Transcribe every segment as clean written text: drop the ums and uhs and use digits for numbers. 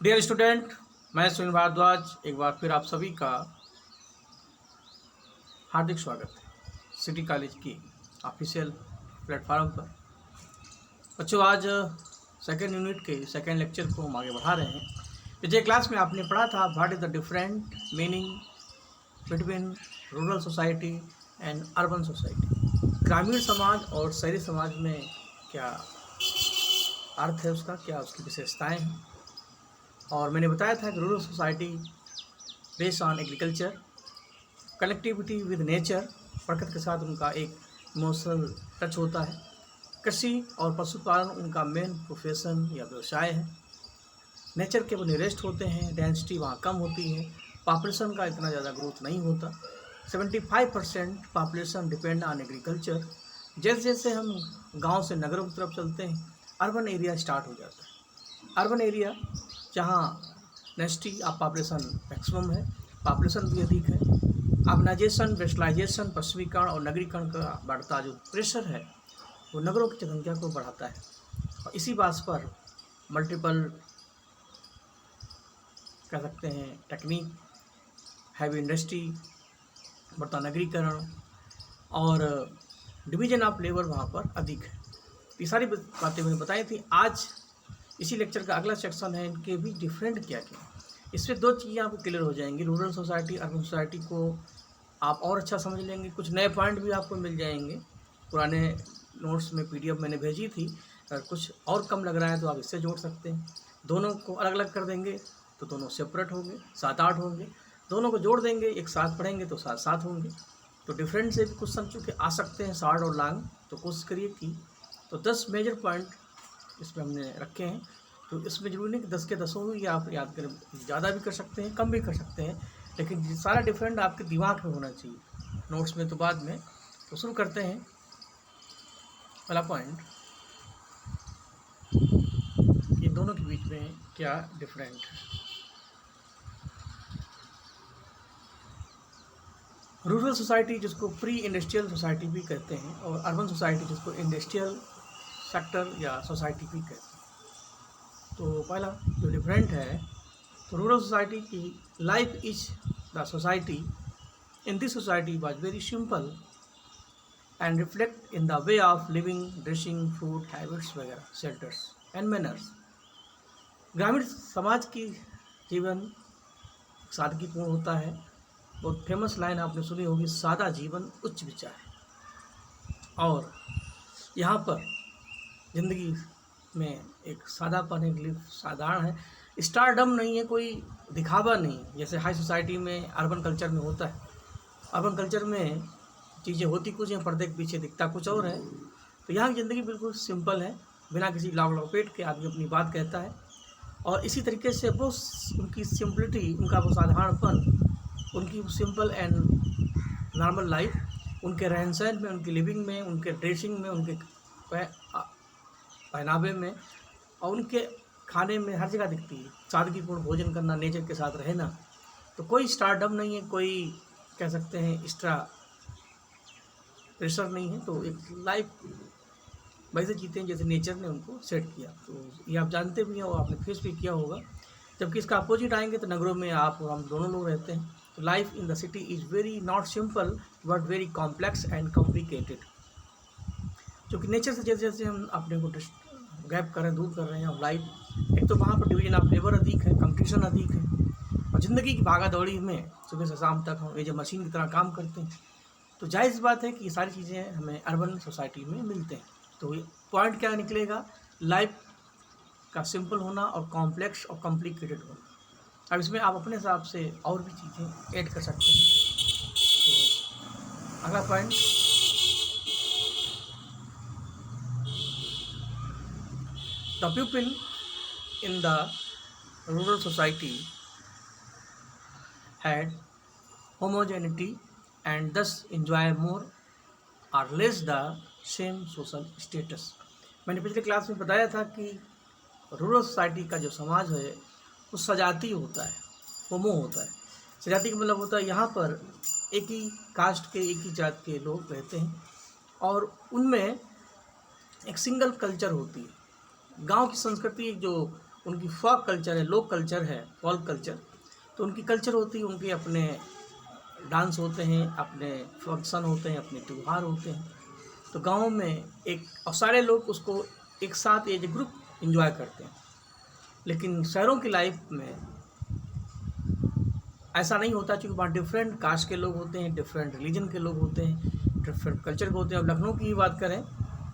Dear student, मैं सुनील भारद्वाज एक बार फिर आप सभी का हार्दिक स्वागत है सिटी कॉलेज की ऑफिशियल प्लेटफॉर्म पर। बच्चों, आज सेकेंड यूनिट के सेकेंड लेक्चर को हम आगे बढ़ा रहे हैं। पिछले क्लास में आपने पढ़ा था what is the different meaning between rural society and urban society. ग्रामीण समाज और शहरी समाज में क्या अर्थ है उसका, क्या उसकी विशेषताएँ हैं। और मैंने बताया था कि rural society based on agriculture, connectivity with nature, प्रकृति के साथ उनका एक इमोशनल टच होता है। कृषि और पशुपालन उनका मेन प्रोफेशन या व्यवसाय है। नेचर के वो नियरेस्ट होते हैं, डेंसिटी वहाँ कम होती है, पॉपुलेशन का इतना ज़्यादा ग्रोथ नहीं होता। 75% पॉपुलेशन डिपेंड ऑन एग्रीकल्चर। जैसे जैसे हम गांव से नगरों की तरफ चलते हैं, अर्बन एरिया स्टार्ट हो जाता है। अर्बन एरिया जहाँ डेंसिटी ऑफ पॉपुलेशन मैक्सिमम है, पॉपुलेशन भी अधिक है। अर्बनाइजेशन, वेस्टलाइजेशन, पश्चिमीकरण और नगरीकरण का बढ़ता जो प्रेशर है वो नगरों की जनसंख्या को बढ़ाता है। और इसी बात पर मल्टीपल कह सकते हैं टेक्निक, हैवी इंडस्ट्री, बढ़ता नगरीकरण और डिवीजन ऑफ लेबर वहाँ पर अधिक है। ये सारी बातें मैंने बताई थी। आज इसी लेक्चर का अगला सेक्शन है इनके भी डिफरेंट क्या क्या। इसमें दो चीज़ें आपको क्लियर हो जाएंगी। रूरल सोसाइटी, अर्बन सोसाइटी को आप और अच्छा समझ लेंगे। कुछ नए पॉइंट भी आपको मिल जाएंगे। पुराने नोट्स में PDF मैंने भेजी थी, अगर कुछ और कम लग रहा है तो आप इससे जोड़ सकते हैं। दोनों को अलग अलग कर देंगे तो दोनों सेपरेट होंगे, 7-8 होंगे। दोनों को जोड़ देंगे, एक साथ पढ़ेंगे तो 7-7 होंगे। तो डिफरेंट से भी क्वेश्चन चूँकि आ सकते हैं, शॉर्ट और लॉन्ग, तो कोशिश करिए कि तो 10 मेजर पॉइंट इसमें हमने रखे हैं। तो इसमें जरूरी नहीं कि 10 के 10 ही आप याद करें, ज़्यादा भी कर सकते हैं, कम भी कर सकते हैं, लेकिन ये सारा डिफरेंट आपके दिमाग में होना चाहिए, नोट्स में तो बाद में। तो शुरू करते हैं। पहला पॉइंट, इन दोनों के बीच में क्या डिफरेंट है। रूरल सोसाइटी जिसको प्री इंडस्ट्रियल सोसाइटी भी कहते हैं, और अर्बन सोसाइटी जिसको इंडस्ट्रियल सेक्टर या सोसाइटी भी कहते हैं। तो पहला जो डिफरेंट है, तो रूरल सोसाइटी की life is the society in this society was very simple and reflect in the way of living, dressing, food habits वगैरह, shelters and manners। ग्रामीण समाज की जीवन सादगीपूर्ण होता है। बहुत फेमस लाइन आपने सुनी होगी, सादा जीवन उच्च विचार। और यहाँ पर जिंदगी में एक सादापन है, लिव साधारण है, स्टारडम नहीं है, कोई दिखावा नहीं, जैसे हाई सोसाइटी में अर्बन कल्चर में होता है। अर्बन कल्चर में चीज़ें होती कुछ हैं, पर्दे के पीछे दिखता कुछ और है। तो यहाँ की ज़िंदगी बिल्कुल सिंपल है, बिना किसी लाव लपेट के आदमी अपनी बात कहता है। और इसी तरीके से वो उनकी सिंपलिटी, उनका वो साधारणपन, उनकी सिंपल एंड नॉर्मल लाइफ, उनके रहन सहन में, उनकी लिविंग में, उनके ड्रेसिंग में, उनके पहनावे में और उनके खाने में हर जगह दिखती है। सादगीपूर्ण भोजन करना, नेचर के साथ रहना। तो कोई स्टारडम नहीं है, कोई कह सकते हैं एक्स्ट्रा प्रेशर नहीं है। तो एक लाइफ वैसे जीते हैं जैसे नेचर ने उनको सेट किया। तो ये आप जानते भी हैं और आपने फेस भी किया होगा। जबकि इसका अपोजिट आएंगे तो नगरों में आप हम दोनों लोग रहते हैं। तो life in the city is very not simple but very complex and complicated. क्योंकि नेचर से जैसे जैसे हम अपने को गैप कर रहे हैं, दूर कर रहे हैं, और लाइफ, एक तो वहाँ पर डिवीजन ऑफ लेबर अधिक है, कंपटीशन अधिक है, और ज़िंदगी की भागा दौड़ी में सुबह से शाम तक हम एज ए मशीन की तरह काम करते हैं। तो जायज़ बात है कि ये सारी चीज़ें हमें अर्बन सोसाइटी में मिलते हैं। तो ये पॉइंट क्या निकलेगा, लाइफ का सिंपल होना और कॉम्प्लेक्स और कॉम्प्लिकेटेड होना। अब इसमें आप अपने हिसाब से और भी चीज़ें ऐड कर सकते हैं। तो अगला point, the people in the rural society had homogeneity and thus enjoy more or less the same social status। मैंने पिछले क्लास में बताया था कि रूरल सोसाइटी का जो समाज है वो सजाती होता है, होमो होता है। सजाती का मतलब होता है यहाँ पर एक ही कास्ट के, एक ही जात के लोग रहते हैं और उनमें एक सिंगल कल्चर होती है। गांव की संस्कृति जो उनकी फोक कल्चर है, लोक कल्चर है, फोक कल्चर, तो उनकी कल्चर होती है, उनके अपने डांस होते हैं, अपने फंक्शन होते हैं, अपने त्यौहार होते हैं। तो गाँव में एक और सारे लोग उसको एक साथ एज ए ग्रुप एंजॉय करते हैं। लेकिन शहरों की लाइफ में ऐसा नहीं होता, क्योंकि वहाँ डिफरेंट कास्ट के लोग होते हैं, डिफरेंट रिलीजन के लोग होते हैं, डिफरेंट कल्चर के होते हैं। अब लखनऊ की ही बात करें,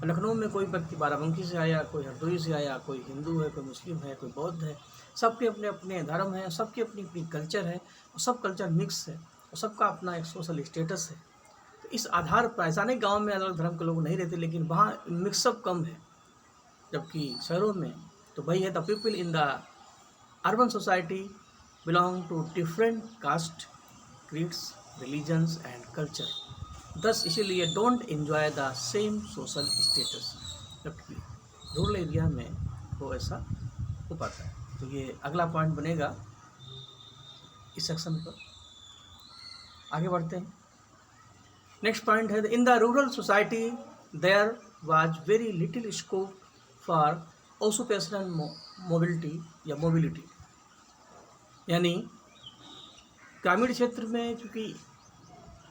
लखनऊ में कोई व्यक्ति बाराबंकी से आया, कोई हरदोई से आया, कोई हिंदू है, कोई मुस्लिम है, कोई बौद्ध है, सबके अपने अपने धर्म हैं, सबकी अपनी अपनी कल्चर है, और सब कल्चर मिक्स है, और सबका अपना एक सोशल स्टेटस है। तो इस आधार पर ऐसा नहीं गाँव में अलग अलग धर्म के लोग नहीं रहते, लेकिन वहाँ मिक्सअप कम है। जबकि शहरों में तो वही है, the people in the urban society belong to different caste, creeds, religions and culture. Thus इसीलिए don't enjoy the same social status. जबकि रूरल एरिया में वो ऐसा हो पाता है। तो ये अगला पॉइंट बनेगा इस सेक्शन पर। आगे बढ़ते हैं। नेक्स्ट पॉइंट है, in the rural society there was very little scope for occupational mobility या मोबिलिटी। यानी ग्रामीण क्षेत्र में चूँकि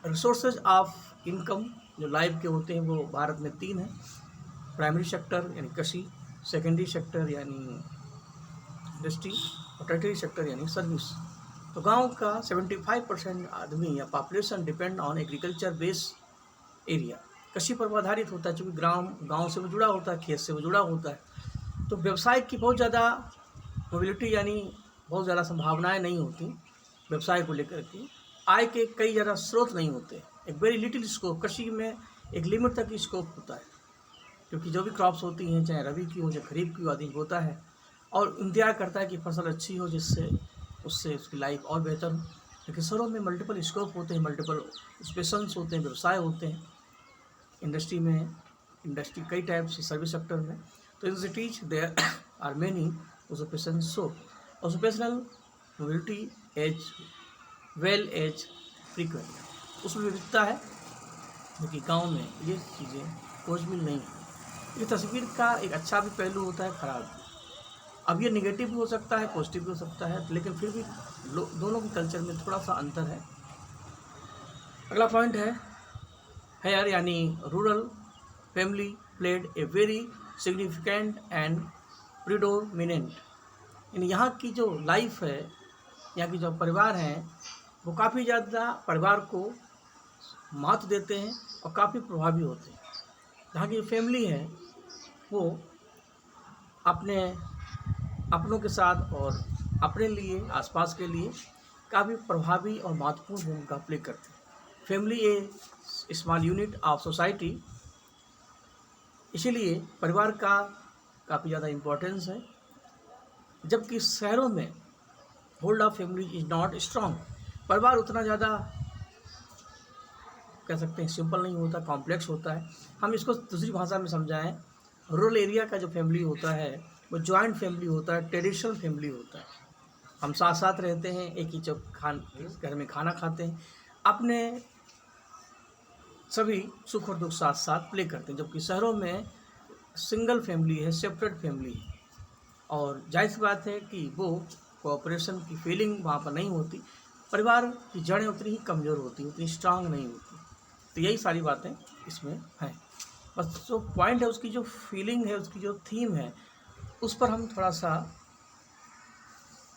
रिसोर्सेज ऑफ इनकम जो लाइफ के होते हैं वो भारत में 3 हैं। प्राइमरी सेक्टर यानी कृषि, सेकेंडरी सेक्टर यानी इंडस्ट्री, और टर्टियरी सेक्टर यानी सर्विस। तो गांव का 75% आदमी या population depend on agriculture based area, कृषि पर आधारित होता है, चूँकि गाँव से वो जुड़ा होता है, खेत से वो जुड़ा होता है। तो व्यवसाय की बहुत ज़्यादा मोबिलिटी यानी बहुत ज़्यादा संभावनाएं नहीं होती व्यवसाय को लेकर के, आय के कई ज़्यादा स्रोत नहीं होते, एक वेरी लिटिल स्कोप, कृषि में एक लिमिट तक स्कोप होता है, क्योंकि जो भी क्रॉप्स होती हैं, चाहे रबी की हो चाहे खरीफ की हो, आदि होता है और इंतजार करता है कि फसल अच्छी हो, जिससे उससे उसकी लाइफ और बेहतर हो। लेकिन शहरों में मल्टीपल स्कोप होते हैं, मल्टीपल स्पेशल्स होते हैं, व्यवसाय होते हैं, इंडस्ट्री कई टाइप से, सर्विस सेक्टर में। तो in cities there are many occupation so occupational mobility as well as frequent. उसमें विविधता है, क्योंकि गांव में ये चीज़ें पॉसिबल नहीं है। ये तस्वीर का एक अच्छा भी पहलू होता है, ख़राब भी। अब ये नेगेटिव भी हो सकता है, पॉजिटिव भी हो सकता है, लेकिन फिर भी दोनों की कल्चर में थोड़ा सा अंतर है। अगला पॉइंट है यार, यानी rural family played a very significant and predominant. यानी यहाँ की जो लाइफ है, यहाँ की जो परिवार हैं, वो काफ़ी ज़्यादा परिवार को महत्व देते हैं और काफ़ी प्रभावी होते हैं। यहाँ की जो फैमिली है वो अपनों के साथ और अपने लिए, आसपास के लिए काफ़ी प्रभावी और महत्वपूर्ण भूमिका प्ले करते हैं। Family A small unit of society, इसीलिए परिवार का काफ़ी ज़्यादा इम्पोर्टेंस है। जबकि शहरों में hold of family is not strong, परिवार उतना ज़्यादा कह सकते हैं सिंपल नहीं होता, कॉम्प्लेक्स होता है। हम इसको दूसरी भाषा में समझाएं, रूरल एरिया का जो फैमिली होता है वो जॉइंट फैमिली होता है, ट्रेडिशनल फैमिली होता है। हम साथ साथ रहते हैं, एक ही घर में खाना खाते हैं, अपने सभी सुख और दुख साथ साथ प्ले करते हैं। जबकि शहरों में सिंगल फैमिली है, सेपरेट फैमिली है, और जाहिर सी बात है कि वो कोऑपरेशन की फीलिंग वहाँ पर नहीं होती, परिवार की जड़ें उतनी ही कमज़ोर होती, उतनी स्ट्रांग नहीं होती। तो यही सारी बातें इसमें हैं। बस जो पॉइंट है, उसकी जो फीलिंग है, उसकी जो थीम है, उस पर हम थोड़ा सा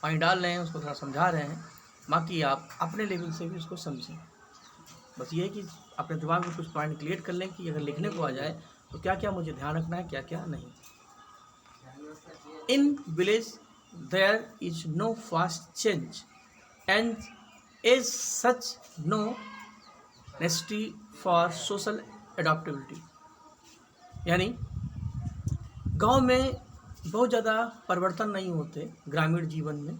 पॉइंट डाल रहे हैं, उसको थोड़ा समझा रहे हैं। बाकी आप अपने लेवल से भी उसको समझें। बस ये है कि अपने दिमाग में कुछ पॉइंट क्लियर कर लें कि अगर लिखने को आ जाए तो क्या क्या मुझे ध्यान रखना है, क्या क्या नहीं। In village there is no fast change and as such no necessity for social adaptability. यानी गांव में बहुत ज़्यादा परिवर्तन नहीं होते ग्रामीण जीवन में,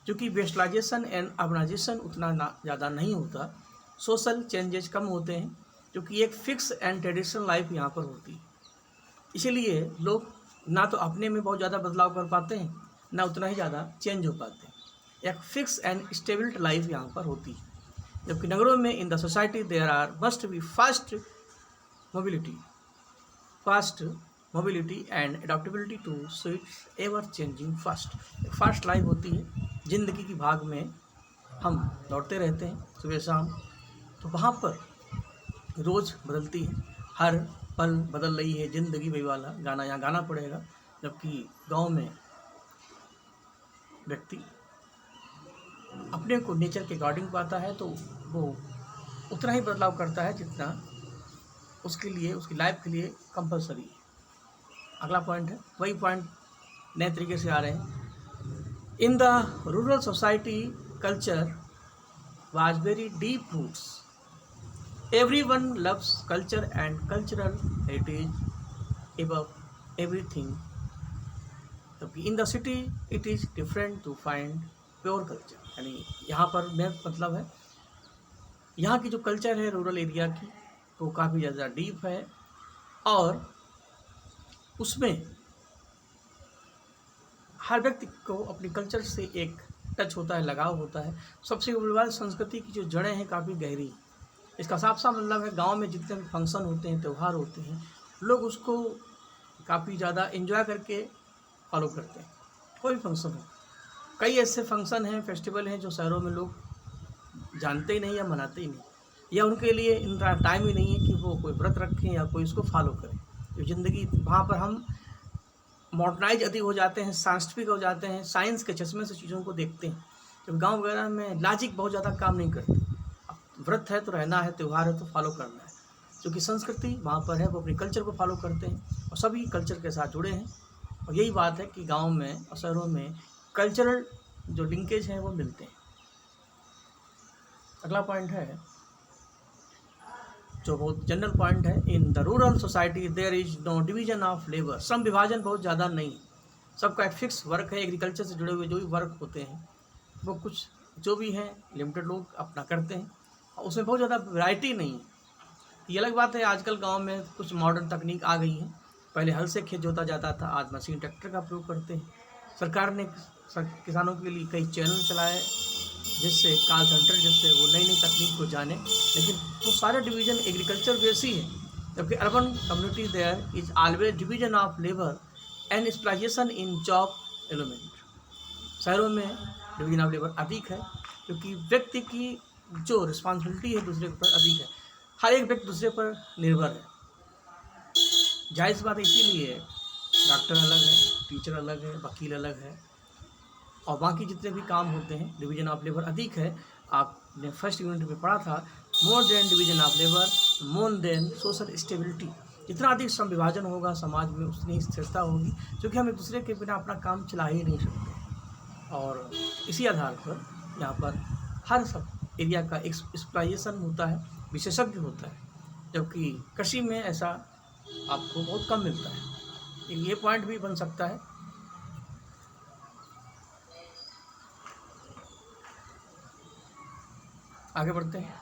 क्योंकि वेस्टलाइजेशन एंड अर्बनाइजेशन उतना ज़्यादा नहीं होता, सोशल चेंजेस कम होते हैं, क्योंकि एक फिक्स एंड ट्रेडिशनल लाइफ यहाँ पर होती है। इसीलिए लोग ना तो अपने में बहुत ज़्यादा बदलाव कर पाते हैं, ना उतना ही ज़्यादा चेंज हो पाते हैं। एक फिक्स एंड स्टेबल लाइफ यहाँ पर होती है। जबकि नगरों में in the society there are must be fast mobility, fast mobility and adaptability to switch ever changing fast life होती है। ज़िंदगी की भाग में हम दौड़ते रहते हैं सुबह शाम, तो वहाँ पर रोज़ बदलती है, हर पल बदल रही है ज़िंदगी, वही वाला गाना यहाँ गाना पड़ेगा। जबकि गांव में व्यक्ति अपने को नेचर के अकॉर्डिंग पाता है, तो वो उतना ही बदलाव करता है जितना उसके लिए, उसकी लाइफ के लिए कंपलसरी है। अगला पॉइंट है, वही पॉइंट नए तरीके से आ रहे हैं। In the rural society culture was very deep roots, everyone loves culture and cultural heritage above everything. In the city it is different to find pure culture, यानी यहाँ पर मेन मतलब है यहाँ की जो कल्चर है रूरल एरिया की वो काफ़ी ज़्यादा डीप है और उसमें हर व्यक्ति को अपनी कल्चर से एक टच होता है, लगाव होता है। सबसे बड़ी बात, संस्कृति की जो जड़ें हैं काफ़ी गहरी। इसका साफ साफ मतलब है गांव में जितने भी फंक्शन होते हैं, त्यौहार होते हैं, लोग उसको काफ़ी ज़्यादा एंजॉय करके फॉलो करते हैं। कोई फंक्शन हो, कई ऐसे फंक्शन हैं, फेस्टिवल हैं जो शहरों में लोग जानते ही नहीं या मनाते ही नहीं, या उनके लिए इनका टाइम ही नहीं है कि वो कोई व्रत रखें या कोई इसको फॉलो करें। तो ज़िंदगी वहाँ पर हम मॉडर्नाइज अधिक हो जाते हैं, साइंटिफिक हो जाते हैं, साइंस के चश्मे से चीज़ों को देखते हैं। जब गाँव वगैरह में लॉजिक बहुत ज़्यादा काम नहीं करती, व्रत है तो रहना है, त्यौहार है तो फॉलो करना है। क्योंकि संस्कृति वहाँ पर है, वो अपने कल्चर को फॉलो करते हैं और सभी कल्चर के साथ जुड़े हैं। और यही बात है कि गांव में और शहरों में कल्चरल जो लिंकेज हैं वो मिलते हैं। अगला पॉइंट है जो बहुत जनरल पॉइंट है, in the rural society there is no division of labour, श्रम विभाजन बहुत ज़्यादा नहीं, सबका एक फिक्स वर्क है। एग्रीकल्चर से जुड़े हुए जो भी वर्क होते हैं वो कुछ जो भी हैं लिमिटेड लोग अपना करते हैं, उसमें बहुत ज़्यादा वैरायटी नहीं है। ये अलग बात है, आजकल गांव में कुछ मॉडर्न तकनीक आ गई है। पहले हल से खेत जोता जाता था, आज मशीन ट्रैक्टर का प्रयोग करते हैं। सरकार ने किसानों के लिए कई चैनल चलाए जिससे कॉल सेंटर, जिससे वो नई नई तकनीक को जाने, लेकिन वो सारे डिवीज़न एग्रीकल्चर बेस ही है। जबकि urban community there is always division of labour and specialisation in job element. शहरों में डिवीजन ऑफ लेबर अधिक है क्योंकि व्यक्ति की जो रिस्पॉन्सिबिलिटी है दूसरे के ऊपर अधिक है, हर एक व्यक्ति दूसरे पर निर्भर है। जाहिर सी बात है, इसीलिए डॉक्टर अलग है, टीचर अलग है, वकील अलग है और बाकी जितने भी काम होते हैं डिवीजन ऑफ लेबर अधिक है। आपने फर्स्ट यूनिट में पढ़ा था, more than division of labour more than social stability. जितना अधिक श्रम विभाजन होगा समाज में उतनी स्थिरता होगी, क्योंकि हम एक दूसरे के बिना अपना काम चला ही नहीं सकते। और इसी आधार पर यहाँ पर हर सब एरिया का एक स्पेशलाइजेशन होता है, विशेषज्ञ होता है, जबकि कृषि में ऐसा आपको बहुत कम मिलता है। ये पॉइंट भी बन सकता है। आगे बढ़ते हैं।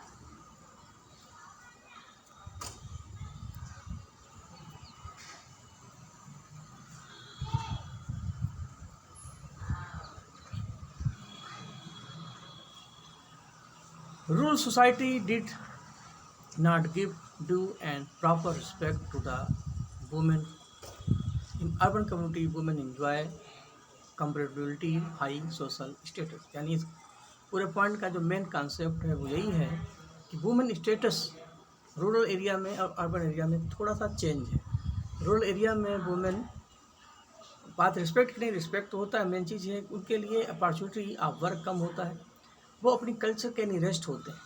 Rural society did not give due and proper respect to the women. In urban community, women enjoy comparatively high social status. यानी इस पूरे पॉइंट का जो मेन कॉन्सेप्ट है वो यही है कि वुमेन स्टेटस रूरल एरिया में और अर्बन एरिया में थोड़ा सा चेंज है। रूरल एरिया में वुमेन बात रिस्पेक्ट की नहीं, रिस्पेक्ट तो होता है, मेन चीज़ है उनके लिए अपॉर्चुनिटी ऑफ वर्क कम होता है, वो अपनी कल्चर के निरेस्ट होते हैं।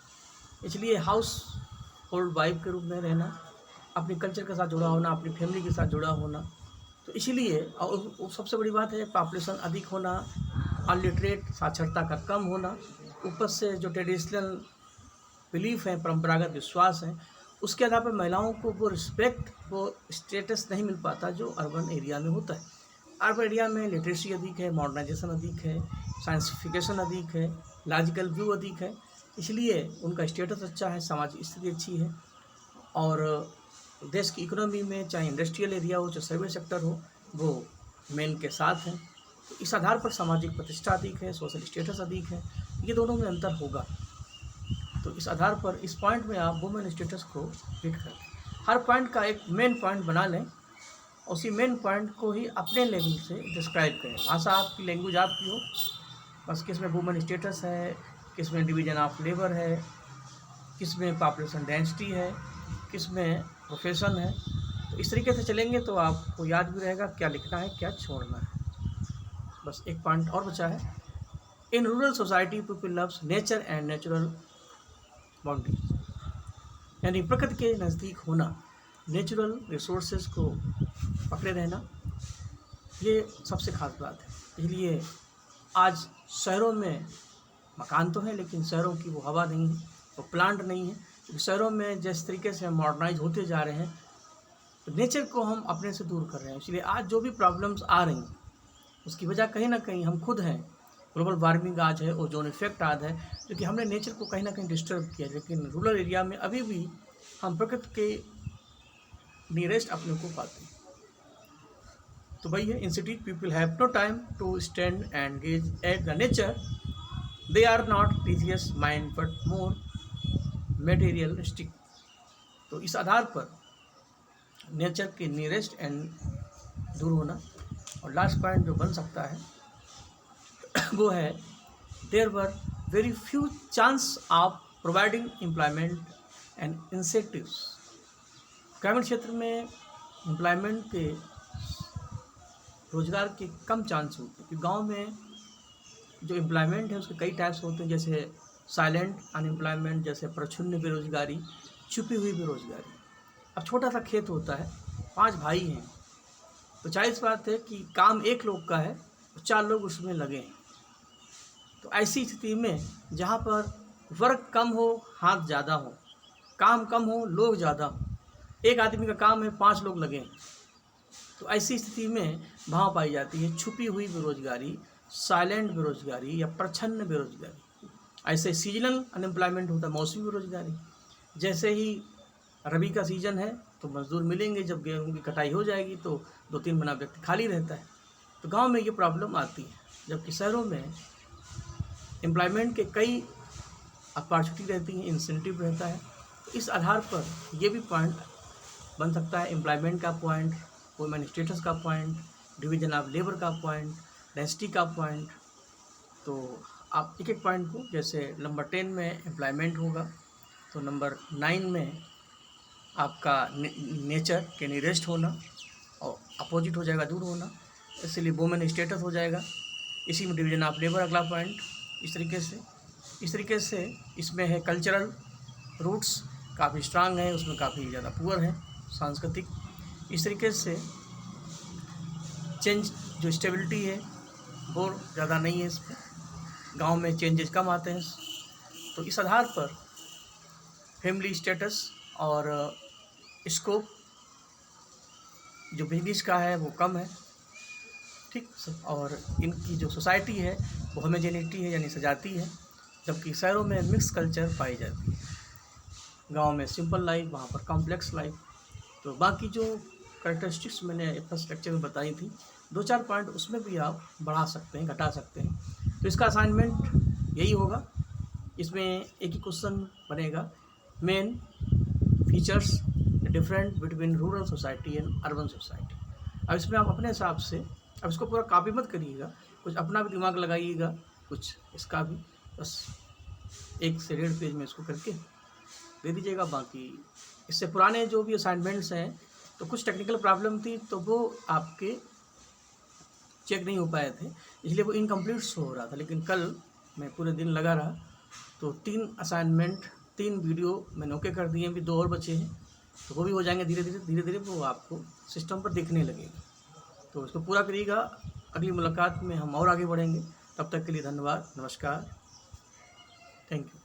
इसलिए हाउस होल्ड वाइफ के रूप में रहना, अपनी कल्चर के साथ जुड़ा होना, अपनी फैमिली के साथ जुड़ा होना, तो इसीलिए और सबसे बड़ी बात है पॉपुलेशन अधिक होना, अनलिटरेट साक्षरता का कम होना, ऊपर से जो ट्रेडिशनल बिलीफ है, परंपरागत विश्वास है, उसके आधार पर महिलाओं को वो रिस्पेक्ट, वो स्टेटस नहीं मिल पाता जो अर्बन एरिया में होता है। अर्बन एरिया में लिटरेसी अधिक है, मॉडर्नाइजेशन अधिक है, साइंसिफिकेशन अधिक है, लॉजिकल व्यू अधिक है, इसलिए उनका स्टेटस अच्छा है, सामाजिक स्थिति अच्छी है और देश की इकोनॉमी में चाहे इंडस्ट्रियल एरिया हो चाहे सर्विस सेक्टर हो वो मेन के साथ हैं। तो इस आधार पर सामाजिक प्रतिष्ठा अधिक है, सोशल स्टेटस अधिक है, ये दोनों में अंतर होगा। तो इस आधार पर इस पॉइंट में आप वुमेन स्टेटस को हिट करें। हर पॉइंट का एक मेन पॉइंट बना लें उसी मेन पॉइंट को ही अपने लेवल से डिस्क्राइब करें। भाषा आपकी, लैंग्वेज आपकी हो, बस किस में वुमेन स्टेटस है, किस में डिवीजन ऑफ लेबर है, किस में पॉपुलेशन डेंसिटी है, किस में प्रोफेशन है। तो इस तरीके से चलेंगे तो आपको याद भी रहेगा क्या लिखना है, क्या छोड़ना है। बस एक पॉइंट और बचा है। In rural society people loves nature and natural boundaries, यानी प्रकृति के नज़दीक होना, नेचुरल रिसोर्सेज को पकड़े रहना, ये सबसे खास बात है। इसलिए आज शहरों में मकान तो है, लेकिन शहरों की वो हवा नहीं है, वो प्लांट नहीं है। क्योंकि शहरों में जिस तरीके से हम मॉडर्नाइज होते जा रहे हैं, तो नेचर को हम अपने से दूर कर रहे हैं। इसलिए आज जो भी प्रॉब्लम्स आ रही हैं, उसकी वजह कहीं ना कहीं हम खुद हैं। ग्लोबल वार्मिंग आज है, ओजोन इफेक्ट आज है, क्योंकि हमने नेचर को कहीं ना कहीं डिस्टर्ब किया। लेकिन रूरल एरिया में अभी भी हम प्रकृति के नियरेस्ट अपने को पाते हैं। तो भाई है, in city people have no time to stand and gaze at the nature, they are not precious mind but more materialistic. तो इस आधार पर नेचर के नियरेस्ट एंड दूर होना। और लास्ट पॉइंट जो बन सकता है वो है, there were very few chance of providing employment and incentives. ग्रामीण क्षेत्र में एम्प्लॉयमेंट के, रोजगार के कम चांस होते हैं। क्योंकि गांव में जो एम्प्लॉयमेंट है उसके कई टाइप्स होते हैं, जैसे साइलेंट अनएम्प्लॉयमेंट, जैसे प्रच्छन्न बेरोजगारी, छुपी हुई बेरोजगारी। अब छोटा सा खेत होता है, 5 भाई हैं, तो जाहिर बात है कि काम एक लोग का है, 4 लोग उसमें लगे हैं। तो ऐसी स्थिति में जहाँ पर वर्क कम हो, हाथ ज़्यादा हो, काम कम हो, लोग ज़्यादा हो, एक आदमी का काम है, 5 लोग लगे हैं, तो ऐसी स्थिति में भाव पाई जाती है छुपी हुई बेरोजगारी, साइलेंट बेरोजगारी या प्रच्छन्न बेरोजगारी। ऐसे सीजनल अनएम्प्लॉयमेंट होता है, मौसमी बेरोजगारी। जैसे ही रबी का सीज़न है तो मजदूर मिलेंगे, जब गेहूँ की कटाई हो जाएगी तो 2-3 महीना व्यक्ति खाली रहता है। तो गांव में ये प्रॉब्लम आती है, जबकि शहरों में एम्प्लॉयमेंट के कई अपॉर्चुनिटी रहती हैं, इंसेंटिव रहता है। तो इस आधार पर ये भी पॉइंट बन सकता है, एम्प्लॉयमेंट का पॉइंट, वुमेन स्टेटस का पॉइंट, डिवीजन ऑफ लेबर का पॉइंट, डेंसिटी का पॉइंट। तो आप एक एक पॉइंट को, जैसे नंबर 10 में एम्प्लॉयमेंट होगा, तो नंबर 9 में आपका नेचर के नियरेस्ट होना, और अपोजिट हो जाएगा दूर होना, इसलिए वुमेन स्टेटस हो जाएगा। इसी में डिवीजन ऑफ लेबर अगला पॉइंट। इस तरीके से इसमें है कल्चरल रूट्स काफ़ी स्ट्रांग है, उसमें काफ़ी ज़्यादा पुअर है सांस्कृतिक। इस तरीके से चेंज जो स्टेबिलिटी है वो ज़्यादा नहीं है, इसमें गांव में चेंजेस कम आते हैं। तो इस आधार पर फैमिली स्टेटस और स्कोप जो बिजनेस का है वो कम है, ठीक। और इनकी जो सोसाइटी है वो होमोजेनिटी है, यानी सजाती है, जबकि शहरों में मिक्स कल्चर पाई जाती है। गांव में सिंपल लाइफ, वहाँ पर कॉम्प्लेक्स लाइफ। तो बाकी जो कैरेक्टरिस्टिक्स मैंने फर्स्ट लेक्चर में बताई थी, 2-4 पॉइंट उसमें भी आप बढ़ा सकते हैं, घटा सकते हैं। तो इसका असाइनमेंट यही होगा, इसमें एक ही क्वेश्चन बनेगा, main features different between rural society and urban society. अब इसमें आप अपने हिसाब से, अब इसको पूरा कॉपी मत करिएगा, कुछ अपना भी दिमाग लगाइएगा, कुछ इसका भी, बस 1 से 1.5 पेज में इसको करके दे दीजिएगा। बाकी इससे पुराने जो भी असाइनमेंट्स हैं, तो कुछ टेक्निकल प्रॉब्लम थी तो वो आपके चेक नहीं हो पाए थे, इसलिए वो इनकम्प्लीट शो हो रहा था। लेकिन कल मैं पूरे दिन लगा रहा, तो 3 असाइनमेंट, 3 वीडियो मैंने ओके कर दिए, अभी 2 और बचे हैं, तो वो भी हो जाएंगे धीरे धीरे वो आपको सिस्टम पर दिखने लगेगा। तो इसको पूरा करिएगा, अगली मुलाकात में हम और आगे बढ़ेंगे। तब तक के लिए धन्यवाद, नमस्कार, थैंक यू।